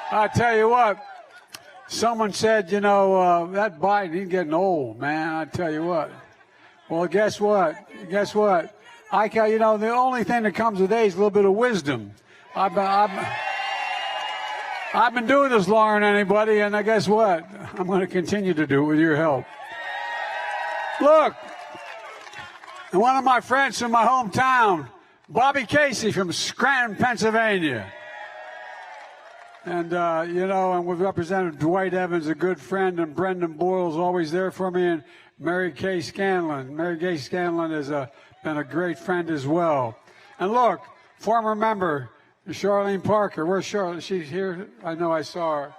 I tell you what, someone said, that Biden, he's getting old, man. I tell you what. Well, guess what? The only thing that comes with age is a little bit of wisdom. I've been doing this longer than anybody, and guess what? I'm going to continue to do it with your help. Look, and one of my friends from my hometown, Bobby Casey from Scranton, Pennsylvania. And, and with Representative Dwight Evans, a good friend, and Brendan Boyle's always there for me, and Mary Kay Scanlon. Mary Kay Scanlon has been a great friend as well. And look, former member Charlene Parker. Where's Charlotte? She's here. I know I saw her.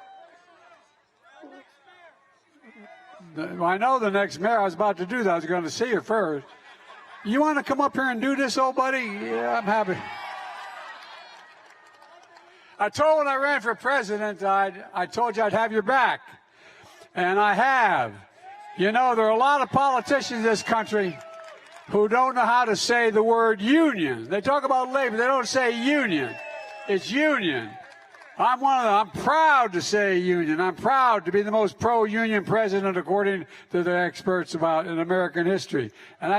I know the next mayor. I was about to do that. I was going to see her first. You want to come up here and do this, old buddy? Yeah, I'm happy. I told when I ran for president, I told you I'd have your back. And I have. There are a lot of politicians in this country who don't know how to say the word union. They talk about labor. They don't say union. It's union. I'm one of them. I'm proud to say union. I'm proud to be the most pro-union president according to the experts in American history. And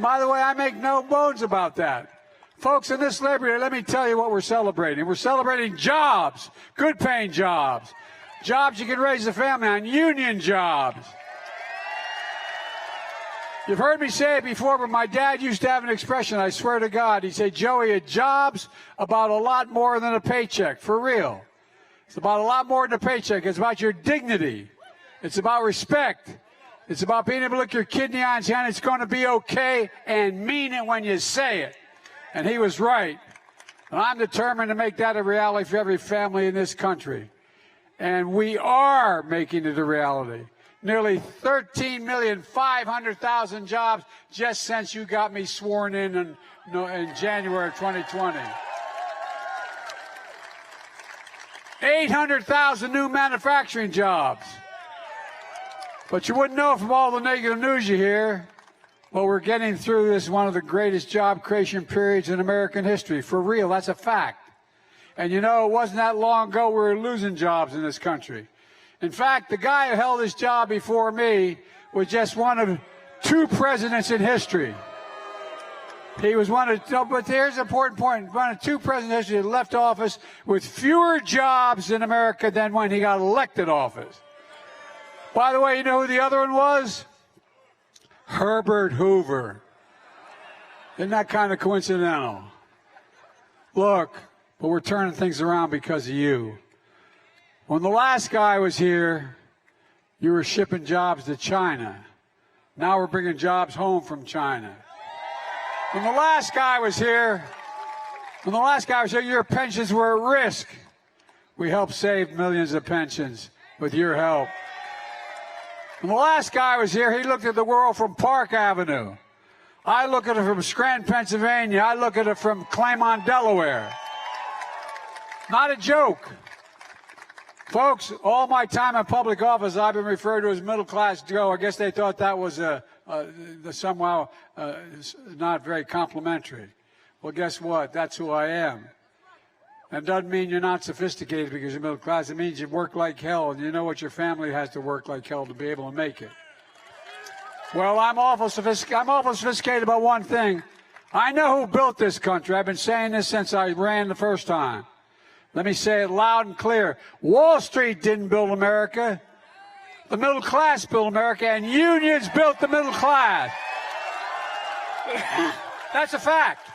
by the way, I make no bones about that. Folks, in this Labor Day, let me tell you what we're celebrating. We're celebrating jobs, good-paying jobs, jobs you can raise a family on, union jobs. You've heard me say it before, but my dad used to have an expression, I swear to God. He'd say, Joey, a job's about a lot more than a paycheck, for real. It's about a lot more than a paycheck. It's about your dignity. It's about respect. It's about being able to look your kid in the eye and say, it's going to be okay, and mean it when you say it. And he was right. And I'm determined to make that a reality for every family in this country. And we are making it a reality. Nearly 13,500,000 jobs just since you got me sworn in January of 2020. 800,000 new manufacturing jobs. But you wouldn't know from all the negative news you hear. Well, we're getting through this, one of the greatest job creation periods in American history. For real, that's a fact. And it wasn't that long ago we were losing jobs in this country. In fact, the guy who held this job before me was just one of 2 presidents in history. He was but here's an important point, one of 2 presidents in history that left office with fewer jobs in America than when he got elected office. By the way, you know who the other one was? Herbert Hoover. Isn't that kind of coincidental? Look, but we're turning things around because of you. When the last guy was here, you were shipping jobs to China. Now we're bringing jobs home from China. When the last guy was here, your pensions were at risk. We helped save millions of pensions with your help. When the last guy was here, he looked at the world from Park Avenue. I look at it from Scranton, Pennsylvania. I look at it from Claymont, Delaware. Not a joke. Folks, all my time in public office, I've been referred to as middle-class Joe. I guess they thought that was somehow not very complimentary. Well, guess what? That's who I am. That doesn't mean you're not sophisticated because you're middle class. It means you work like hell, and you know what your family has to work like hell to be able to make it. Well, I'm awful sophisticated about one thing. I know who built this country. I've been saying this since I ran the first time. Let me say it loud and clear. Wall Street didn't build America. The middle class built America, and unions built the middle class. That's a fact.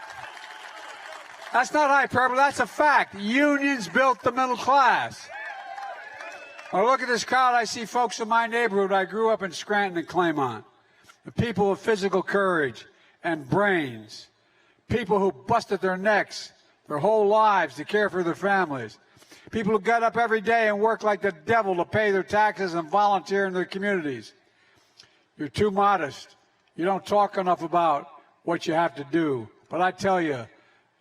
That's not hyperbole. That's a fact. Unions built the middle class. When I look at this crowd, I see folks in my neighborhood. I grew up in Scranton and Claymont. The people with physical courage and brains. People who busted their necks their whole lives to care for their families. People who got up every day and worked like the devil to pay their taxes and volunteer in their communities. You're too modest. You don't talk enough about what you have to do. But I tell you,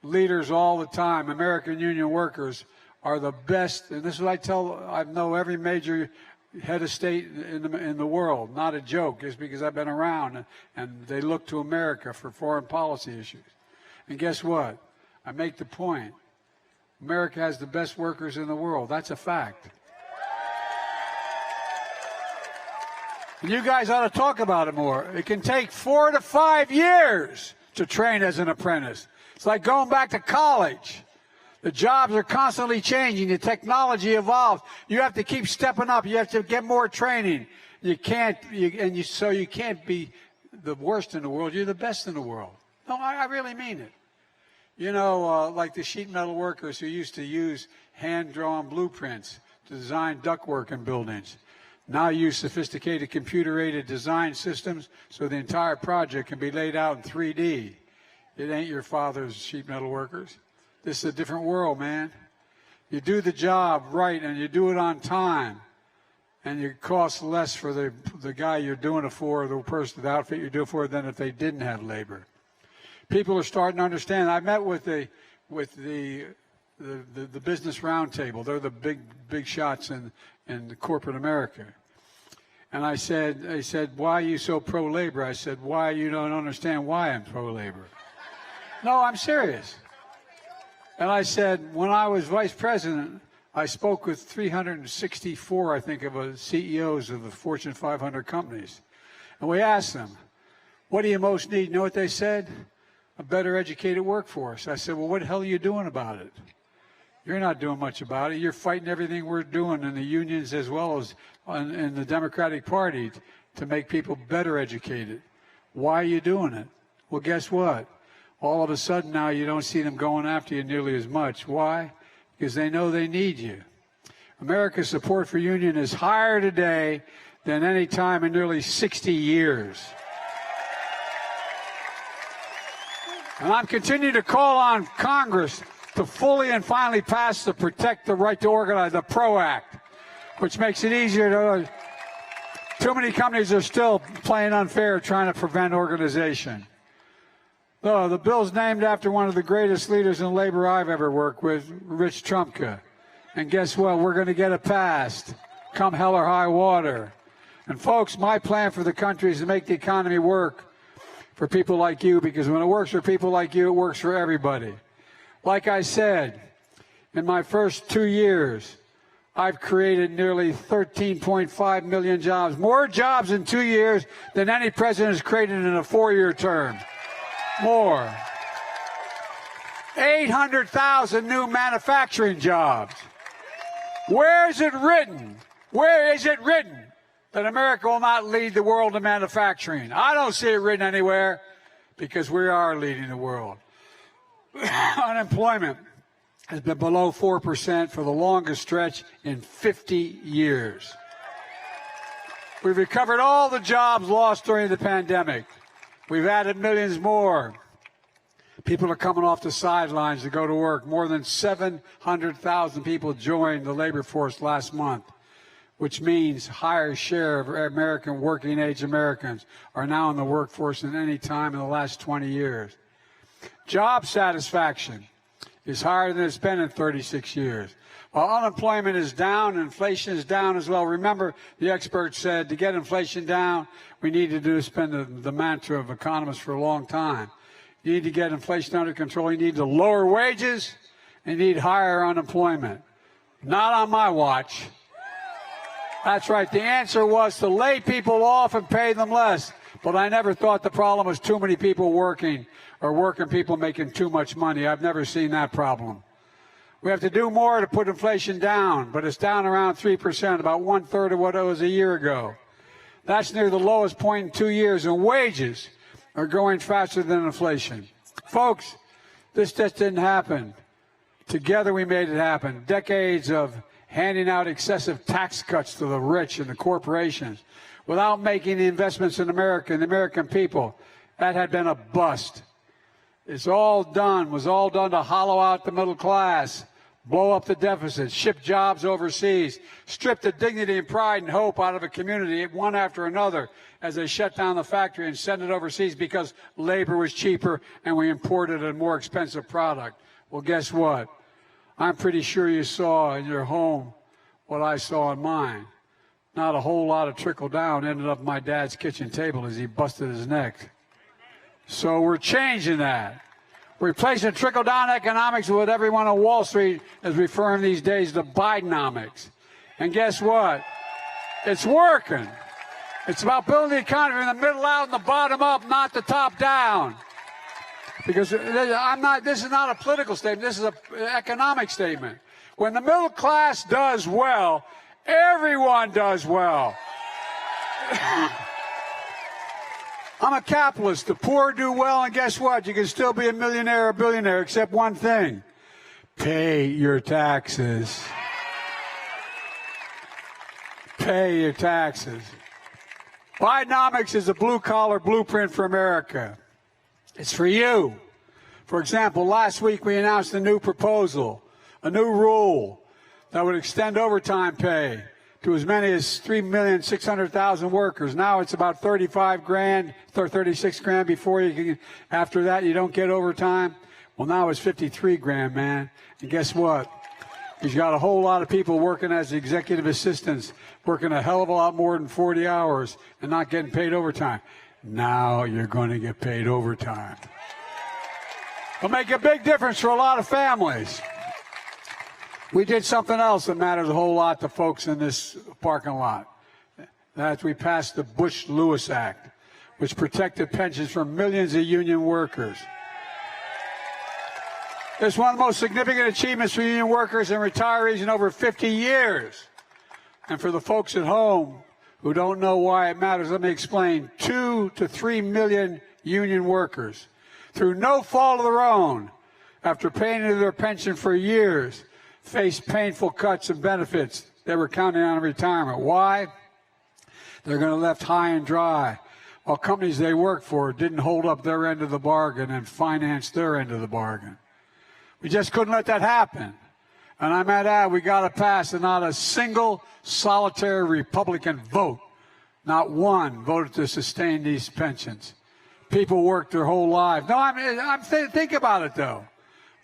leaders all the time, American union workers, are the best. And this is what I know every major head of state in the world. Not a joke, just because I've been around, and they look to America for foreign policy issues. And guess what? I make the point. America has the best workers in the world. That's a fact. And you guys ought to talk about it more. It can take 4 to 5 years to train as an apprentice. It's like going back to college. The jobs are constantly changing. The technology evolves. You have to keep stepping up. You have to get more training. You can't, so you can't be the worst in the world. You're the best in the world. No, I really mean it. You know, like the sheet metal workers who used to use hand-drawn blueprints to design ductwork in buildings. Now use sophisticated computer-aided design systems so the entire project can be laid out in 3D. It ain't your father's sheet metal workers. This is a different world, man. You do the job right and you do it on time, and it costs less for the guy you're doing it for, the person, the outfit you're doing it for, than if they didn't have labor. People are starting to understand. I met with the business roundtable. They're the big shots in corporate America. And they said, why are you so pro-labor? I said, why you don't understand why I'm pro-labor? No, I'm serious. And I said, when I was vice president, I spoke with 364, I think, of CEOs of the Fortune 500 companies. And we asked them, what do you most need? You know what they said? A better educated workforce. I said, well, what the hell are you doing about it? You're not doing much about it. You're fighting everything we're doing in the unions as well as in the Democratic Party to make people better educated. Why are you doing it? Well, guess what? All of a sudden now you don't see them going after you nearly as much. Why? Because they know they need you. America's support for union is higher today than any time in nearly 60 years. And I'm continuing to call on Congress to fully and finally pass the Protect the Right to Organize, the PRO Act, which makes it easier to... Too many companies are still playing unfair trying to prevent organization. No, the bill's named after one of the greatest leaders in labor I've ever worked with, Rich Trumka. And guess what? We're going to get it passed, come hell or high water. And folks, my plan for the country is to make the economy work for people like you, because when it works for people like you, it works for everybody. Like I said, in my first 2 years, I've created nearly 13.5 million jobs, more jobs in 2 years than any president has created in a 4-year term. More. 800,000 new manufacturing jobs. Where is it written? Where is it written that America will not lead the world in manufacturing? I don't see it written anywhere, because we are leading the world. Unemployment has been below 4% for the longest stretch in 50 years. We've recovered all the jobs lost during the pandemic. We've added millions more. People are coming off the sidelines to go to work. More than 700,000 people joined the labor force last month, which means higher share of American working age Americans are now in the workforce than any time in the last 20 years. Job satisfaction is higher than it's been in 36 years. While unemployment is down, inflation is down as well. Remember, the experts said to get inflation down, we need to spend the mantra of economists for a long time. You need to get inflation under control. You need to lower wages, and you need higher unemployment. Not on my watch. That's right. The answer was to lay people off and pay them less. But I never thought the problem was too many people working or working people making too much money. I've never seen that problem. We have to do more to put inflation down, but it's down around 3%, about 1/3 of what it was a year ago. That's near the lowest point in 2 years, and wages are growing faster than inflation. Folks, this just didn't happen. Together we made it happen. Decades of handing out excessive tax cuts to the rich and the corporations without making the investments in America and the American people, that had been a bust. Was all done to hollow out the middle class, blow up the deficit, ship jobs overseas, strip the dignity and pride and hope out of a community one after another as they shut down the factory and send it overseas because labor was cheaper and we imported a more expensive product. Well, guess what? I'm pretty sure you saw in your home what I saw in mine. Not a whole lot of trickle down ended up at my dad's kitchen table as he busted his neck. So we're changing that. We're replacing trickle-down economics with what everyone on Wall Street is referring these days to Bidenomics. And guess what? It's working. It's about building the economy from the middle out and the bottom up, not the top down. Because this is not a political statement. This is an economic statement. When the middle class does well, everyone does well. I'm a capitalist. The poor do well, and guess what? You can still be a millionaire or a billionaire, except one thing. Pay your taxes. Pay your taxes. Bidenomics is a blue-collar blueprint for America. It's for you. For example, last week we announced a new proposal, a new rule that would extend overtime pay to as many as 3,600,000 workers. Now it's about 35 grand, 36 grand before you can, after that you don't get overtime. Well, now it's 53 grand, man. And guess what? He's got a whole lot of people working as executive assistants, working a hell of a lot more than 40 hours and not getting paid overtime. Now you're going to get paid overtime. It'll make a big difference for a lot of families. We did something else that matters a whole lot to folks in this parking lot. That's we passed the Bush-Lewis Act, which protected pensions for millions of union workers. It's one of the most significant achievements for union workers and retirees in over 50 years. And for the folks at home who don't know why it matters, let me explain. 2 to 3 million union workers, through no fault of their own, after paying into their pension for years, faced painful cuts in benefits they were counting on in retirement. Why? They're going to be left high and dry, while companies they work for didn't hold up their end of the bargain and finance their end of the bargain. We just couldn't let that happen. And I might add, we got to pass, and not a single solitary Republican vote, not one, voted to sustain these pensions. People work their whole lives. No, think about it, though.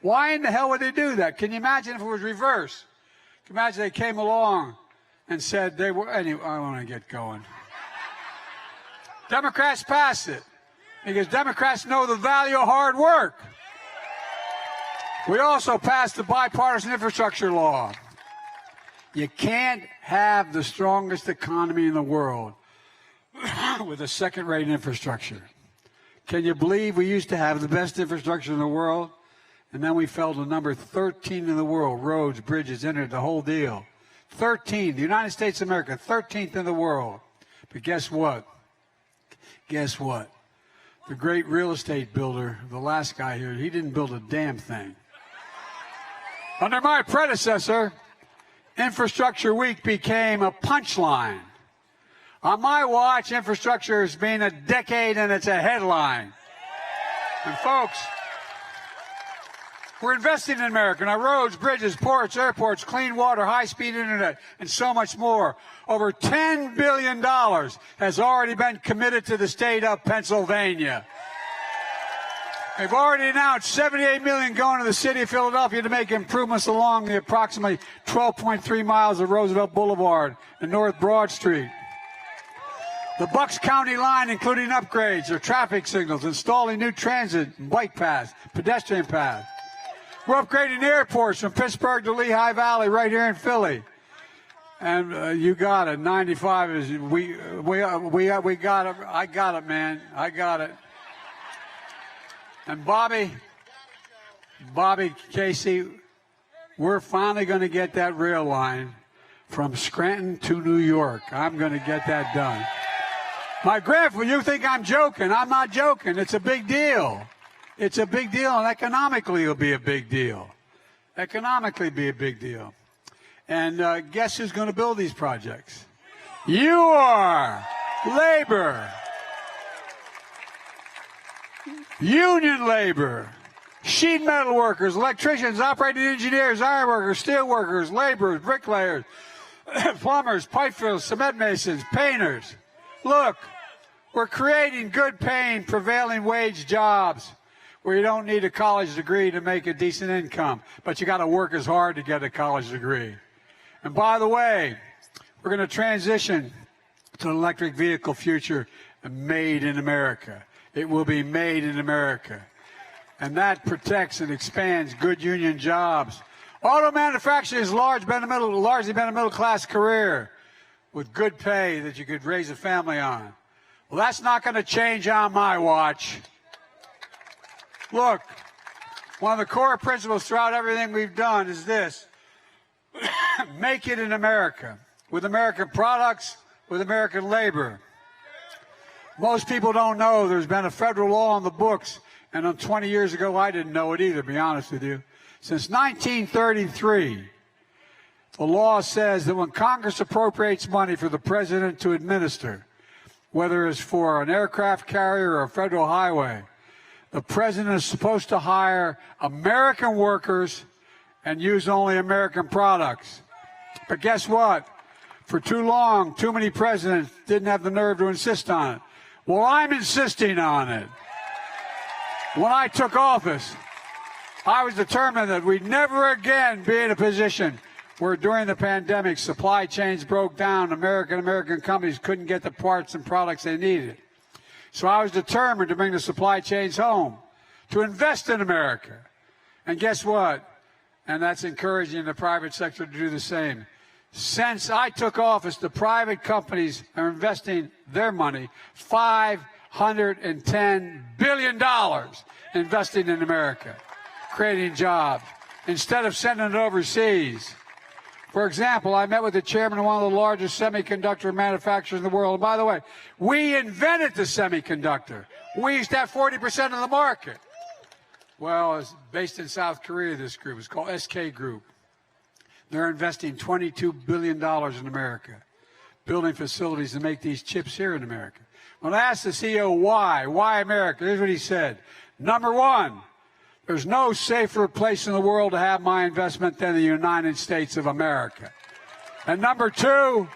Why in the hell would they do that? Can you imagine if it was reversed? Can you imagine they came along and said they were, anyway, I want to get going. Democrats passed it because Democrats know the value of hard work. We also passed the bipartisan infrastructure law. You can't have the strongest economy in the world with a second-rate infrastructure. Can you believe we used to have the best infrastructure in the world, and then we fell to number 13 in the world? Roads, bridges, internet, the whole deal. 13, the United States of America, 13th in the world. But guess what? Guess what? The great real estate builder, the last guy here, he didn't build a damn thing. Under my predecessor, Infrastructure Week became a punchline. On my watch, infrastructure has been a decade and it's a headline. And folks, we're investing in America, in our roads, bridges, ports, airports, clean water, high-speed internet, and so much more. Over $10 billion has already been committed to the state of Pennsylvania. They've already announced $78 million going to the city of Philadelphia to make improvements along the approximately 12.3 miles of Roosevelt Boulevard and North Broad Street. The Bucks County line, including upgrades of traffic signals, installing new transit and bike paths, pedestrian paths. We're upgrading airports from Pittsburgh to Lehigh Valley right here in Philly. And you got it. 95 is we got it. I got it, man. I got it. And Bobby Casey, we're finally going to get that rail line from Scranton to New York. I'm going to get that done. My grandfather, you think I'm joking. I'm not joking. It's a big deal. It's a big deal, and economically it'll be a big deal. Economically be a big deal. And guess who's going to build these projects? You are. Labor. Union labor. Sheet metal workers, electricians, operating engineers, iron workers, steel workers, laborers, bricklayers, plumbers, pipe fitters, cement masons, painters. Look, we're creating good paying, prevailing wage jobs where you don't need a college degree to make a decent income, but you got to work as hard to get a college degree. And by the way, we're going to transition to an electric vehicle future made in America. It will be made in America. and that protects and expands good union jobs. Auto manufacturing has largely been a middle-class career with good pay that you could raise a family on. Well, that's not going to change on my watch. Look, one of the core principles throughout everything we've done is this: make it in America, with American products, with American labor. Most people don't know there's been a federal law on the books, and 20 years ago I didn't know it either, to be honest with you. Since 1933, the law says that when Congress appropriates money for the president to administer, whether it's for an aircraft carrier or a federal highway, the president is supposed to hire American workers and use only American products. But guess what? For too long, too many presidents didn't have the nerve to insist on it. Well, I'm insisting on it. When I took office, I was determined that we'd never again be in a position where during the pandemic supply chains broke down, American companies couldn't get the parts and products they needed. So I was determined to bring the supply chains home, to invest in America. And guess what? And that's encouraging the private sector to do the same. Since I took office, the private companies are investing their money, $510 billion investing in America, creating jobs, instead of sending it overseas. For example, I met with the chairman of one of the largest semiconductor manufacturers in the world. And by the way, we invented the semiconductor. We used to have 40% of the market. Well, it's based in South Korea, this group. It's called SK Group. They're investing $22 billion in America, building facilities to make these chips here in America. When I asked the CEO why America, here's what he said. Number one, there's no safer place in the world to have my investment than the United States of America. And number two,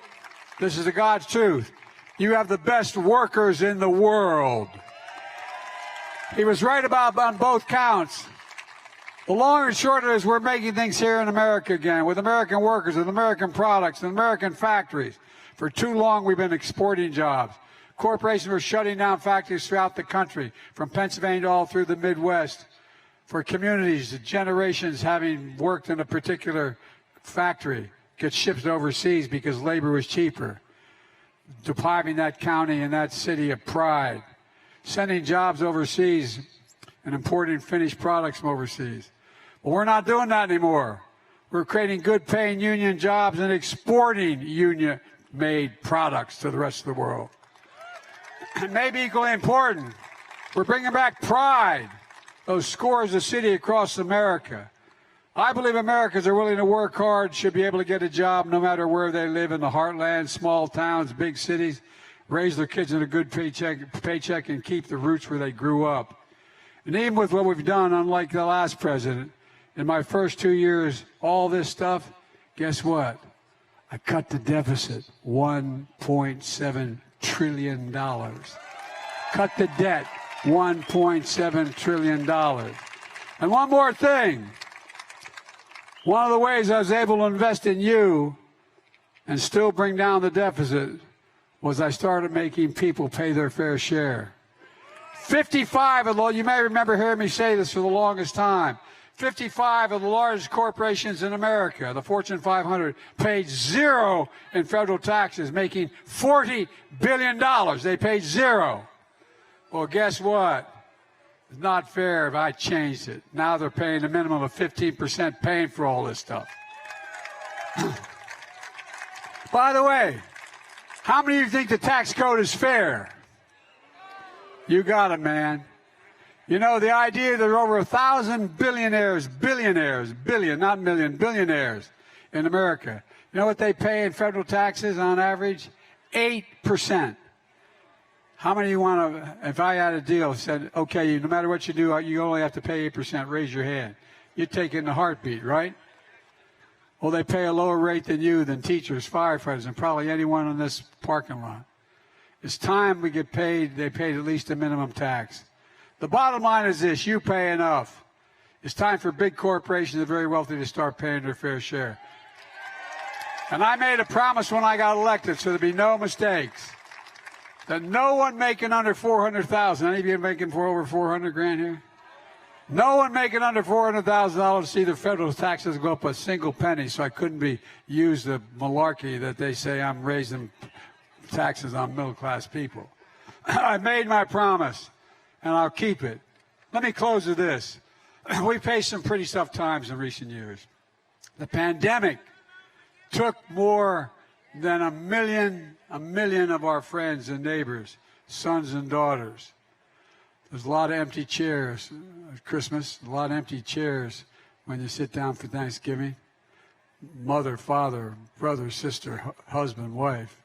this is the God's truth, you have the best workers in the world. He was right on both counts. The long and short of it is we're making things here in America again, with American workers, with American products, and American factories. For too long, we've been exporting jobs. Corporations were shutting down factories throughout the country, from Pennsylvania all through the Midwest. For communities, generations having worked in a particular factory get shipped overseas because labor was cheaper, depriving that county and that city of pride, sending jobs overseas and importing finished products from overseas. But we're not doing that anymore. We're creating good paying union jobs and exporting union-made products to the rest of the world. And maybe equally important, we're bringing back pride. Those scores of cities across America. I believe Americans are willing to work hard, should be able to get a job no matter where they live, in the heartland, small towns, big cities, raise their kids in a good paycheck and keep the roots where they grew up. And even with what we've done, unlike the last president, in my first 2 years, all this stuff, guess what? I cut the deficit, $1.7 trillion. Cut the debt, $1.7 trillion. And one more thing. One of the ways I was able to invest in you and still bring down the deficit was I started making people pay their fair share. 55 of the, you may remember hearing me say this for the longest time, 55 of the largest corporations in America, the Fortune 500, paid zero in federal taxes, making $40 billion. They paid zero. Well, guess what? It's not fair if I changed it. Now they're paying a minimum of 15% paying for all this stuff. By the way, how many of you think the tax code is fair? You got it, man. You know, the idea that there are over 1,000 billionaires, not million, billionaires in America. You know what they pay in federal taxes on average? 8%. How many of you want to, if I had a deal, said, okay, no matter what you do, you only have to pay 8%, raise your hand. You'd take it in a heartbeat, right? Well, they pay a lower rate than you, than teachers, firefighters, and probably anyone in this parking lot. It's time we get paid, they paid at least a minimum tax. The bottom line is this, you pay enough. It's time for big corporations, the very wealthy, to start paying their fair share. And I made a promise when I got elected, so there'd be no mistakes, that no one making under $400,000, any of you making for over 400 grand here? No one making under $400,000 see their federal taxes go up a single penny, so I couldn't be used the malarkey that they say I'm raising taxes on middle-class people. I made my promise, and I'll keep it. Let me close with this. We faced some pretty tough times in recent years. The pandemic took more than a million of our friends and neighbors, sons and daughters. There's a lot of empty chairs at Christmas, a lot of empty chairs when you sit down for Thanksgiving. Mother, father, brother, sister, husband, wife.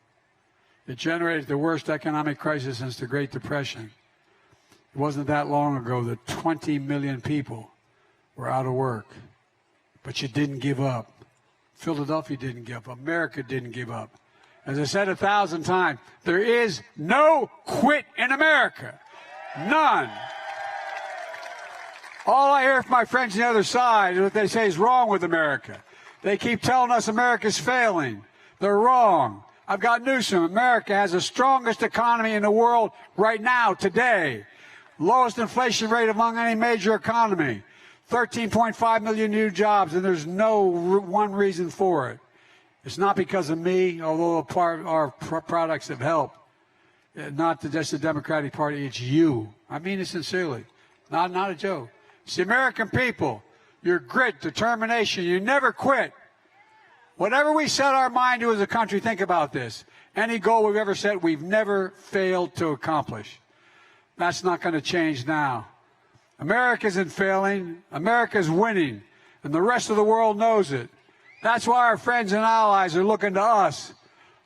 It generated the worst economic crisis since the Great Depression. It wasn't that long ago that 20 million people were out of work. But you didn't give up. Philadelphia didn't give up. America didn't give up. As I said 1,000 times, there is no quit in America. None. All I hear from my friends on the other side is what they say is wrong with America. They keep telling us America's failing. They're wrong. I've got news for them. America has the strongest economy in the world right now, today. Lowest inflation rate among any major economy. 13.5 million new jobs, and there's no one reason for it. It's not because of me, although our products have helped. Not just the Democratic Party, it's you. I mean it sincerely. Not a joke. It's the American people. Your grit, determination, you never quit. Whatever we set our mind to as a country, think about this. Any goal we've ever set, we've never failed to accomplish. That's not going to change now. America isn't failing. America's winning. And the rest of the world knows it. That's why our friends and allies are looking to us.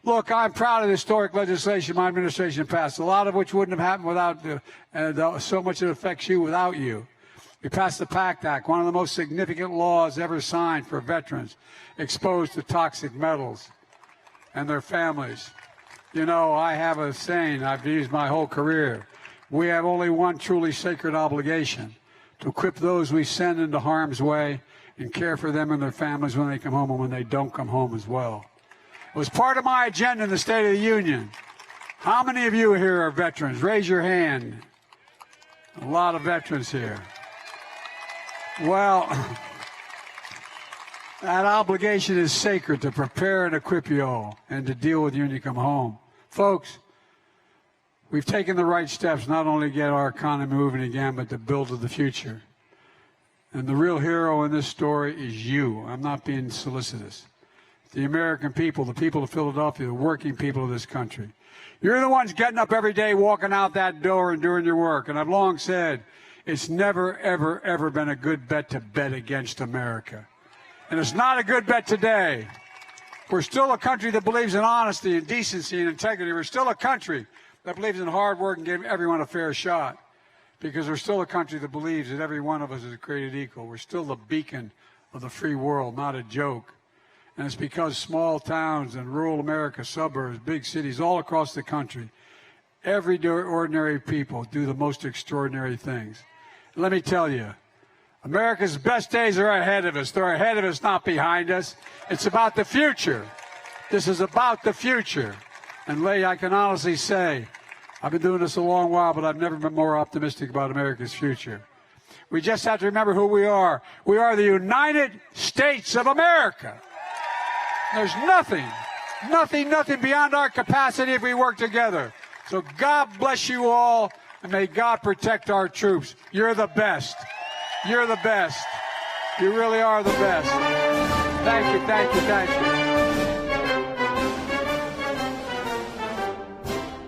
Look, I'm proud of the historic legislation my administration passed, a lot of which wouldn't have happened without so much that affects you without you. We passed the PACT Act, one of the most significant laws ever signed for veterans exposed to toxic metals and their families. You know, I have a saying I've used my whole career. We have only one truly sacred obligation, to equip those we send into harm's way and care for them and their families when they come home and when they don't come home as well. It was part of my agenda in the State of the Union. How many of you here are veterans? Raise your hand. A lot of veterans here. Well, that obligation is sacred, to prepare and equip you all and to deal with you when you come home. Folks, we've taken the right steps not only to get our economy moving again, but to build to the future. And the real hero in this story is you. I'm not being solicitous. The American people, the people of Philadelphia, the working people of this country. You're the ones getting up every day, walking out that door and doing your work. And I've long said, it's never, ever, ever been a good bet to bet against America. And it's not a good bet today. We're still a country that believes in honesty and decency and integrity. We're still a country that believes in hard work and giving everyone a fair shot. Because we're still a country that believes that every one of us is created equal. We're still the beacon of the free world, not a joke. And it's because small towns and rural America, suburbs, big cities, all across the country, every ordinary people do the most extraordinary things. Let me tell you, America's best days are ahead of us. They're ahead of us, not behind us. It's about the future. This is about the future. And Lee, I can honestly say, I've been doing this a long while, but I've never been more optimistic about America's future. We just have to remember who we are. We are the United States of America. There's nothing beyond our capacity if we work together. So God bless you all, and may God protect our troops. You're the best. You're the best. You really are the best. Thank you, thank you, thank you.